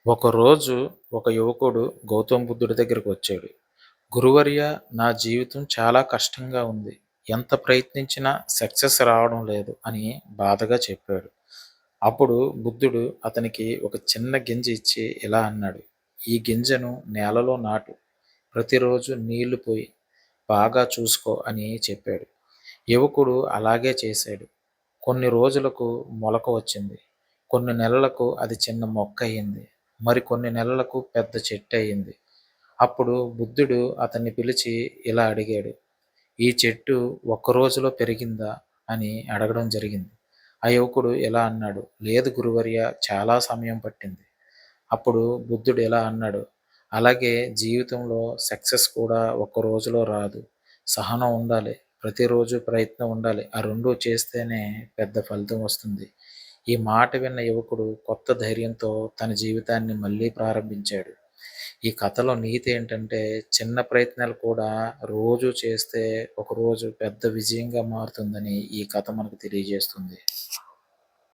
ఒకరోజు ఒక యువకుడు గౌతమ్ బుద్ధుడి దగ్గరికి వచ్చాడు. గురువర్యా, నా జీవితం చాలా కష్టంగా ఉంది. ఎంత ప్రయత్నించినా సక్సెస్ రావడం లేదు అని బాధగా చెప్పాడు. అప్పుడు బుద్ధుడు అతనికి ఒక చిన్న గింజ ఇచ్చి ఇలా అన్నాడు. ఈ గింజను నేలలో నాటు. ప్రతిరోజు నీళ్లు పోయి బాగా చూసుకో అని చెప్పాడు. యువకుడు అలాగే చేశాడు. కొన్ని రోజులకు మొలక వచ్చింది. కొన్ని నెలలకు అది చిన్న మొక్క అయింది. మరికొన్ని నెలలకు పెద్ద చెట్టు అయింది. అప్పుడు బుద్ధుడు అతన్ని పిలిచి ఇలా అడిగాడు. ఈ చెట్టు ఒక్క రోజులో పెరిగిందా అని అడగడం జరిగింది. ఆ యువకుడు ఇలా అన్నాడు. లేదు గురువర్యా, చాలా సమయం పట్టింది. అప్పుడు బుద్ధుడు ఇలా అన్నాడు. అలాగే జీవితంలో సక్సెస్ కూడా ఒక్క రోజులో రాదు. సహనం ఉండాలి. ప్రతిరోజు ప్రయత్నం ఉండాలి. ఆ రెండూ చేస్తేనే పెద్ద ఫలితం వస్తుంది. ఈ మాట విన్న యువకుడు కొత్త ధైర్యంతో తన జీవితాన్ని మళ్ళీ ప్రారంభించాడు. ఈ కథలో నీతి ఏంటంటే, చిన్న ప్రయత్నాలు కూడా రోజు చేస్తే ఒకరోజు పెద్ద విజయంగా మారుతుందని ఈ కథ మనకు తెలియజేస్తుంది.